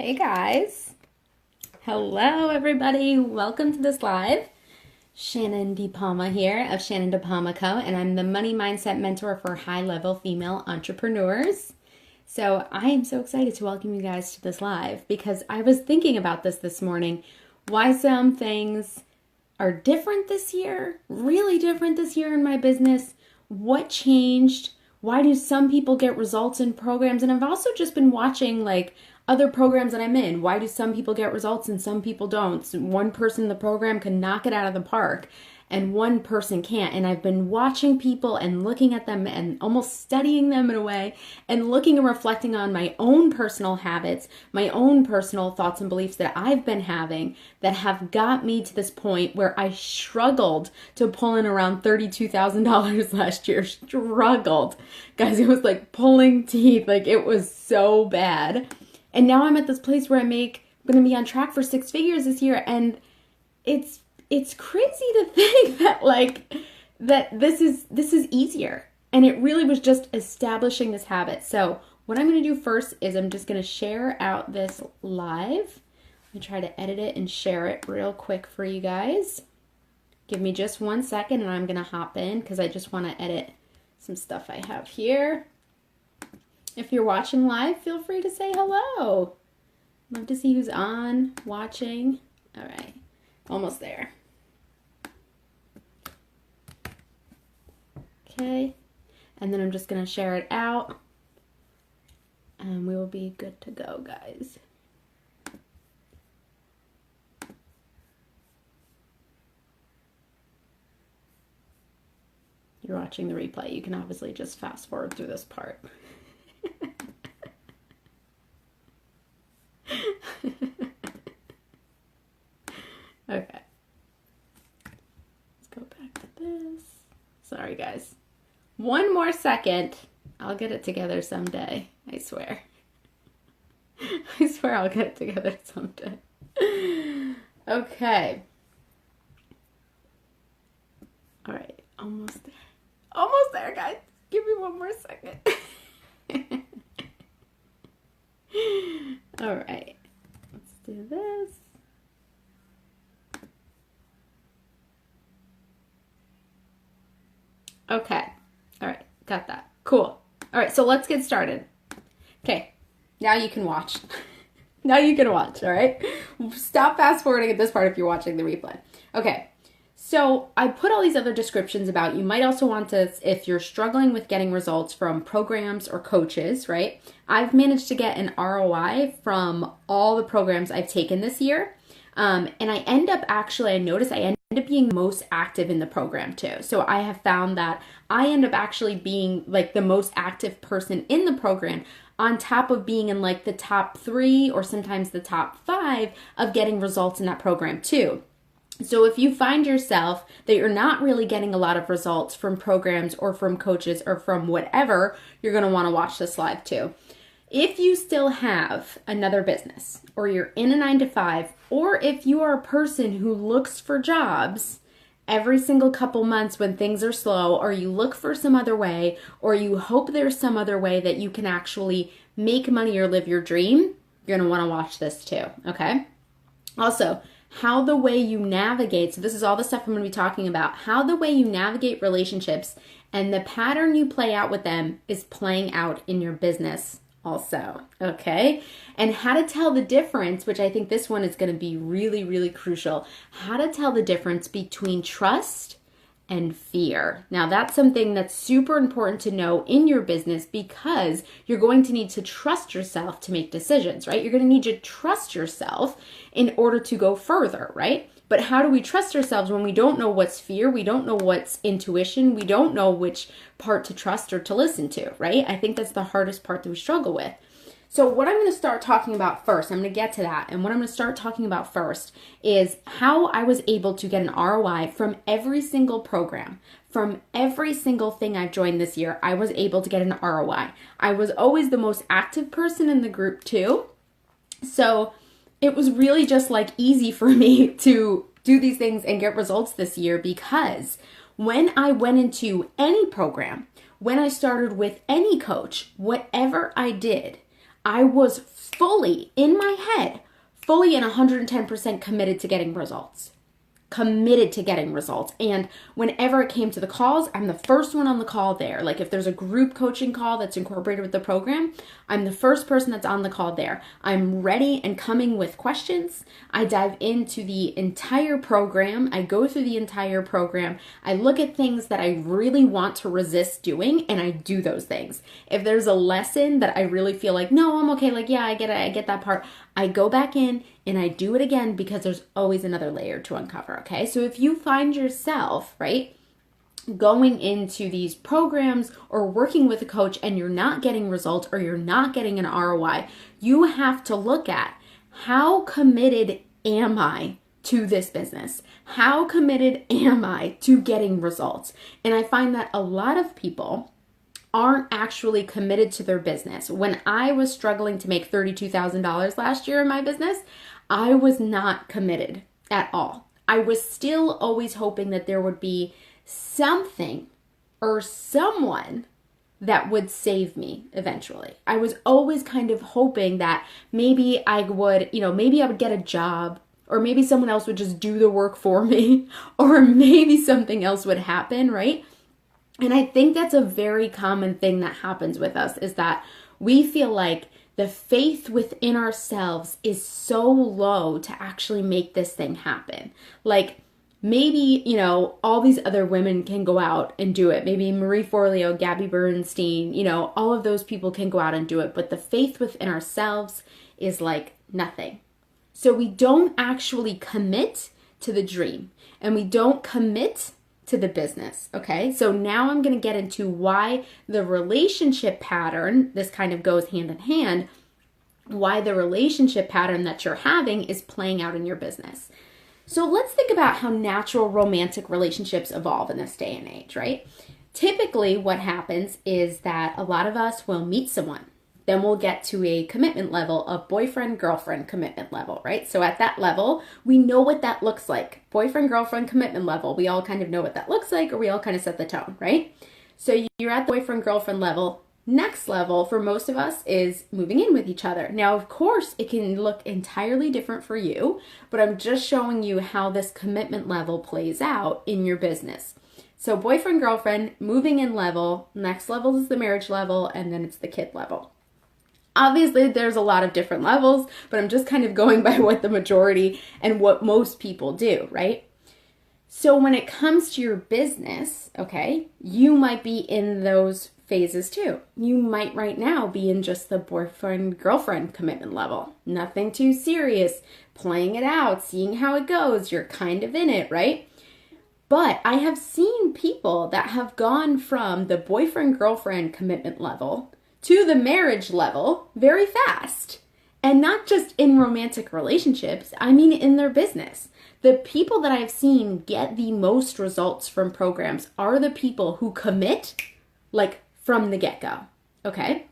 Hey guys. Hello everybody. Welcome to this live. Shannon DePalma here of Shannon DePalma Co. And I'm the money mindset mentor for high-level female entrepreneurs. So I am so excited to welcome you guys to this live because I was thinking about this morning. Why some things are different this year, really different this year in my business. What changed? Why do some people get results in programs? And I've also just been watching other programs that I'm in. Why do some people get results and some people don't? So one person in the program can knock it out of the park and one person can't. And I've been watching people and looking at them and almost studying them in a way and looking and reflecting on my own personal habits, my own personal thoughts and beliefs that I've been having that have got me to this point where I struggled to pull in around $32,000 last year. Struggled. Guys, it was like pulling teeth. It was so bad. And now I'm at this place where I'm going to be on track for six figures this year. And it's crazy to think that this is easier. And it really was just establishing this habit. So what I'm going to do first is I'm just going to share out this live. I'm going to try to edit it and share it real quick for you guys. Give me just 1 second and I'm going to hop in because I just want to edit some stuff I have here. If you're watching live, feel free to say hello. Love to see who's on, watching. All right, almost there. Okay, and then I'm just gonna share it out and we will be good to go, guys. You're watching the replay. You can obviously just fast forward through this part. Okay. Let's go back to this. Sorry, guys. One more second. I'll get it together someday. I swear. I swear I'll get it together someday. Okay. All right. Almost there. Almost there, guys. Give me one more second. All right. Let's do this. Okay. All right. Got that. Cool. All right. So let's get started. Okay. Now you can watch. Now you can watch. All right. Stop fast forwarding at this part if you're watching the replay. Okay. So I put all these other descriptions about, you might also want to, if you're struggling with getting results from programs or coaches, right? I've managed to get an ROI from all the programs I've taken this year. And I end up being most active in the program too. So I have found that I end up actually being the most active person in the program on top of being in the top 3 or sometimes the top 5 of getting results in that program too. So if you find yourself that you're not really getting a lot of results from programs or from coaches or from whatever, you're going to want to watch this live too. If you still have another business or you're in a 9-to-5, or if you are a person who looks for jobs every single couple months when things are slow, or you look for some other way, or you hope there's some other way that you can actually make money or live your dream, you're going to want to watch this too, okay? Also, how the way you navigate, so this is all the stuff I'm going to be talking about, how the way you navigate relationships and the pattern you play out with them is playing out in your business also, okay? And how to tell the difference, which I think this one is going to be really, really crucial, how to tell the difference between trust and fear. Now, that's something that's super important to know in your business because you're going to need to trust yourself to make decisions, right? You're going to need to trust yourself in order to go further, right? But how do we trust ourselves when we don't know what's fear? We don't know what's intuition. We don't know which part to trust or to listen to, right? I think that's the hardest part that we struggle with. So what I'm going to start talking about first, I'm going to get to that. And what I'm going to start talking about first is how I was able to get an ROI from every single program. From every single thing I've joined this year, I was able to get an ROI. I was always the most active person in the group too. So it was really just easy for me to do these things and get results this year because when I went into any program, when I started with any coach, whatever I did, I was fully in my head, fully and 110% committed to getting results. Committed to getting results. And whenever it came to the calls, I'm the first one on the call there. Like if there's a group coaching call that's incorporated with the program, I'm the first person that's on the call there. I'm ready and coming with questions. I dive into the entire program. I go through the entire program. I look at things that I really want to resist doing, and I do those things. If there's a lesson that I really feel like, no, I'm okay, like, yeah, I get it, I get that part, I go back in and I do it again because there's always another layer to uncover, okay? So if you find yourself, right, going into these programs or working with a coach and you're not getting results or you're not getting an ROI, you have to look at how committed am I to this business? How committed am I to getting results? And I find that a lot of people aren't actually committed to their business. When I was struggling to make $32,000 last year in my business, I was not committed at all. I was still always hoping that there would be something or someone that would save me eventually. I was always kind of hoping that maybe I would, maybe I would get a job, or maybe someone else would just do the work for me, or maybe something else would happen, right? And I think that's a very common thing that happens with us, is that we feel like the faith within ourselves is so low to actually make this thing happen. Like maybe, all these other women can go out and do it. Maybe Marie Forleo, Gabby Bernstein, all of those people can go out and do it. But the faith within ourselves is like nothing. So we don't actually commit to the dream, and we don't commit to the business, okay? So now I'm going to get into why the relationship pattern, this kind of goes hand in hand, why the relationship pattern that you're having is playing out in your business. So let's think about how natural romantic relationships evolve in this day and age, right? Typically what happens is that a lot of us will meet someone. Then we'll get to a commitment level of boyfriend-girlfriend commitment level, right? So at that level, we know what that looks like. Boyfriend-girlfriend commitment level, we all kind of know what that looks like, or we all kind of set the tone, right? So you're at the boyfriend-girlfriend level. Next level for most of us is moving in with each other. Now, of course, it can look entirely different for you, but I'm just showing you how this commitment level plays out in your business. So boyfriend-girlfriend, moving in level, next level is the marriage level, and then it's the kid level. Obviously, there's a lot of different levels, but I'm just kind of going by what the majority and what most people do, right? So when it comes to your business, okay, you might be in those phases too. You might right now be in just the boyfriend-girlfriend commitment level. Nothing too serious, playing it out, seeing how it goes. You're kind of in it, right? But I have seen people that have gone from the boyfriend-girlfriend commitment level to the marriage level very fast. And not just in romantic relationships, I mean in their business. The people that I've seen get the most results from programs are the people who commit like from the get-go, okay?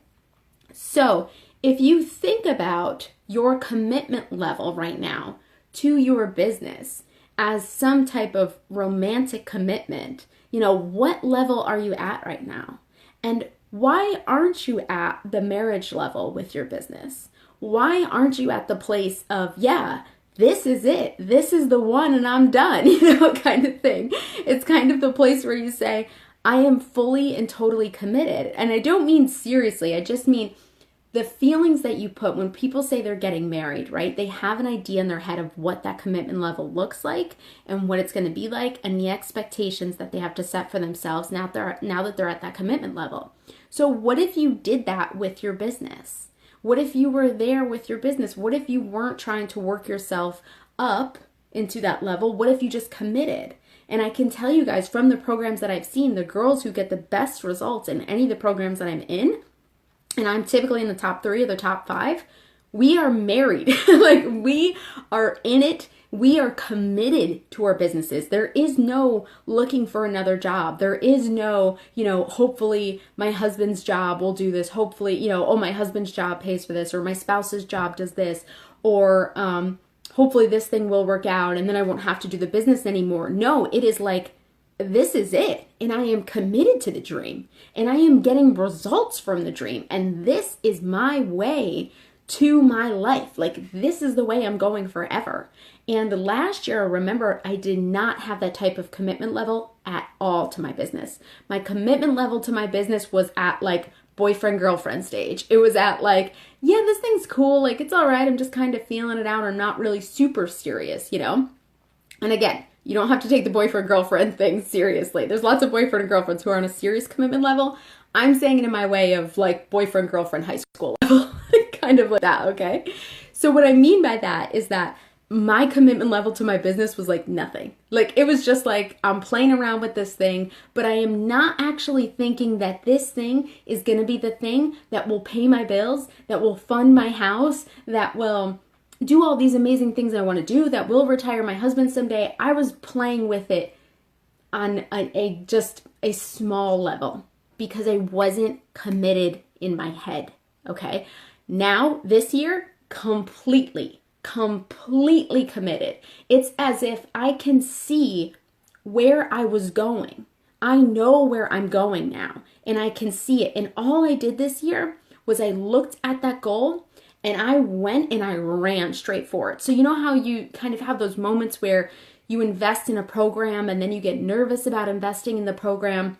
So if you think about your commitment level right now to your business as some type of romantic commitment, what level are you at right now? And why aren't you at the marriage level with your business? Why aren't you at the place of, yeah, this is it. This is the one and I'm done, kind of thing. It's kind of the place where you say, I am fully and totally committed. And I don't mean seriously. I just mean the feelings that you put when people say they're getting married, right? They have an idea in their head of what that commitment level looks like and what it's going to be like and the expectations that they have to set for themselves now that they're at that commitment level. So what if you did that with your business? What if you were there with your business? What if you weren't trying to work yourself up into that level? What if you just committed? And I can tell you guys from the programs that I've seen, the girls who get the best results in any of the programs that I'm in, and I'm typically in the top 3 or the top 5, we are married. Like we are in it. We are committed to our businesses. There is no looking for another job. There is no, hopefully my husband's job will do this. Hopefully, my husband's job pays for this, or my spouse's job does this, or hopefully this thing will work out and then I won't have to do the business anymore. No, it is like this is it. And I am committed to the dream. And I am getting results from the dream. And this is my way to my life. Like, this is the way I'm going forever. And last year, remember, I did not have that type of commitment level at all to my business. My commitment level to my business was at like boyfriend girlfriend stage. It was at like, yeah, this thing's cool. Like, it's all right. I'm just kind of feeling it out. I'm not really super serious, you know? And again, you don't have to take the boyfriend girlfriend thing seriously. There's lots of boyfriend and girlfriends who are on a serious commitment level. I'm saying it in my way of like boyfriend girlfriend high school level, kind of like that, okay? So what I mean by that is that my commitment level to my business was like nothing. Like, it was just like, I'm playing around with this thing, but I am not actually thinking that this thing is going to be the thing that will pay my bills, that will fund my house, that will do all these amazing things I want to do, that will retire my husband someday. I was playing with it on just a small level because I wasn't committed in my head, okay? Now, this year, completely committed. It's as if I can see where I was going. I know where I'm going now, and I can see it. And all I did this year was I looked at that goal and I went and I ran straight for it. So you know how you kind of have those moments where you invest in a program and then you get nervous about investing in the program,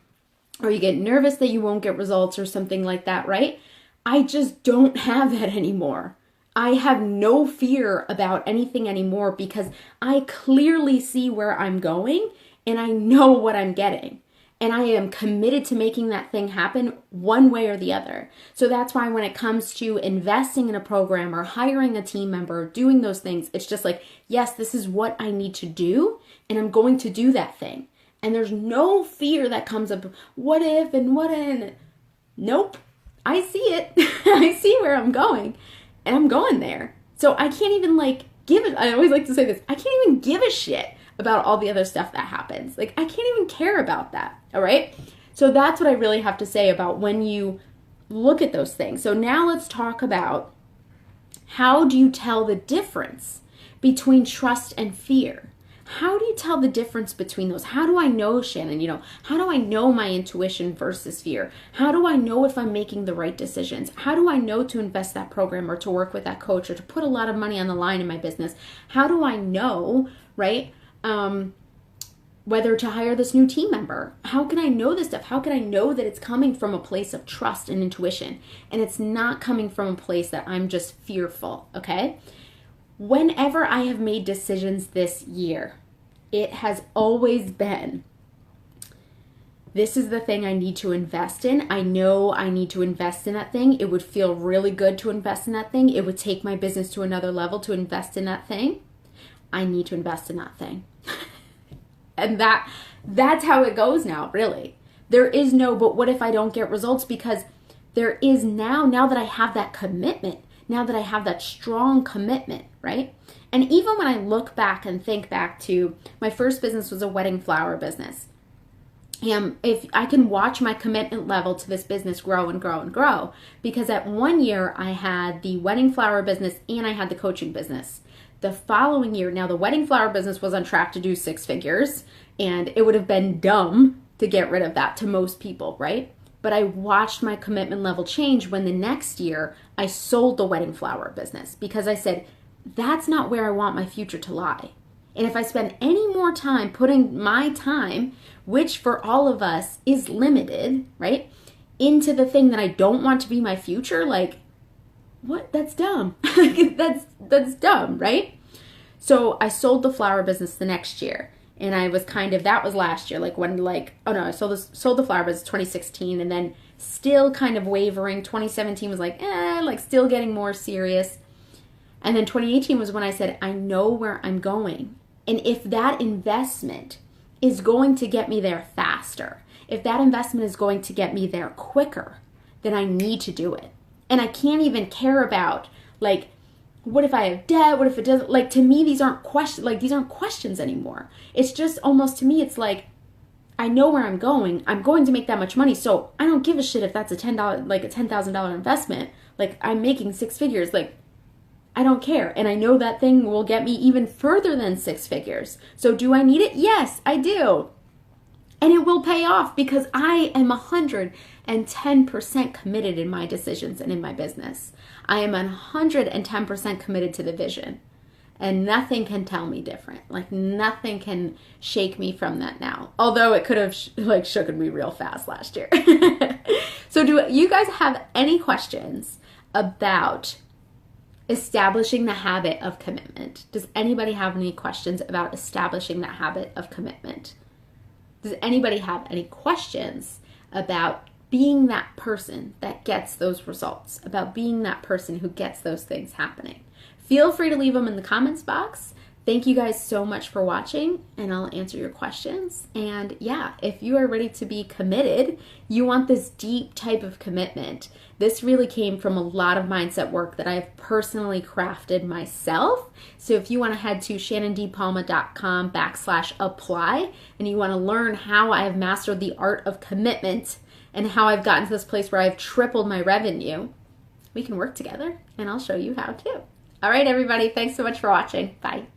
or you get nervous that you won't get results or something like that, right? I just don't have that anymore. I have no fear about anything anymore because I clearly see where I'm going and I know what I'm getting. And I am committed to making that thing happen one way or the other. So that's why when it comes to investing in a program or hiring a team member, doing those things, it's just like, yes, this is what I need to do and I'm going to do that thing. And there's no fear that comes up, what if and what if? Nope, I see it. I see where I'm going. And I'm going there. So I can't even like give it. I always like to say this. I can't even give a shit about all the other stuff that happens. Like, I can't even care about that. All right. So that's what I really have to say about when you look at those things. So now let's talk about, how do you tell the difference between trust and fear? How do you tell the difference between those? How do I know, Shannon, how do I know my intuition versus fear? How do I know if I'm making the right decisions? How do I know to invest that program or to work with that coach or to put a lot of money on the line in my business? How do I know, right, whether to hire this new team member? How can I know this stuff? How can I know that it's coming from a place of trust and intuition and it's not coming from a place that I'm just fearful, okay? Whenever I have made decisions this year, it has always been, this is the thing I need to invest in. I know I need to invest in that thing. It would feel really good to invest in that thing. It would take my business to another level to invest in that thing. I need to invest in that thing. And that's how it goes now, really. There is no, but what if I don't get results? Because there is now that I have that commitment, now that I have that strong commitment, right? And even when I look back and think back to my first business was a wedding flower business. And if I can watch my commitment level to this business grow and grow and grow, because at one year I had the wedding flower business and I had the coaching business. The following year, now the wedding flower business was on track to do 6 figures, and it would have been dumb to get rid of that to most people, right? But I watched my commitment level change when the next year I sold the wedding flower business, because I said, that's not where I want my future to lie. And if I spend any more time putting my time, which for all of us is limited, right, into the thing that I don't want to be my future, like, what? That's dumb. that's dumb, right? So I sold the flower business the next year. And I was that was last year, I sold the flower business 2016, and then still kind of wavering. 2017 was still getting more serious. And then 2018 was when I said, I know where I'm going. And if that investment is going to get me there faster, if that investment is going to get me there quicker, then I need to do it. And I can't even care about, what if I have debt? What if it doesn't? To me, these aren't questions anymore. It's just almost, to me, it's like, I know where I'm going. I'm going to make that much money. So I don't give a shit if that's a $10,000 investment. I'm making 6 figures. I don't care. And I know that thing will get me even further than 6 figures. So do I need it? Yes, I do. And it will pay off because I am 110% committed in my decisions and in my business. I am 110% committed to the vision. And nothing can tell me different. Like nothing can shake me from that now. Although it could have shooken me real fast last year. So do you guys have any questions about establishing the habit of commitment? Does anybody have any questions about establishing that habit of commitment? Does anybody have any questions about being that person that gets those results, about being that person who gets those things happening? Feel free to leave them in the comments box. Thank you guys so much for watching, and I'll answer your questions. And yeah, if you are ready to be committed, you want this deep type of commitment. This really came from a lot of mindset work that I've personally crafted myself. So if you want to head to shannondpaulma.com/apply and you want to learn how I have mastered the art of commitment and how I've gotten to this place where I've tripled my revenue, we can work together and I'll show you how to. All right, everybody. Thanks so much for watching. Bye.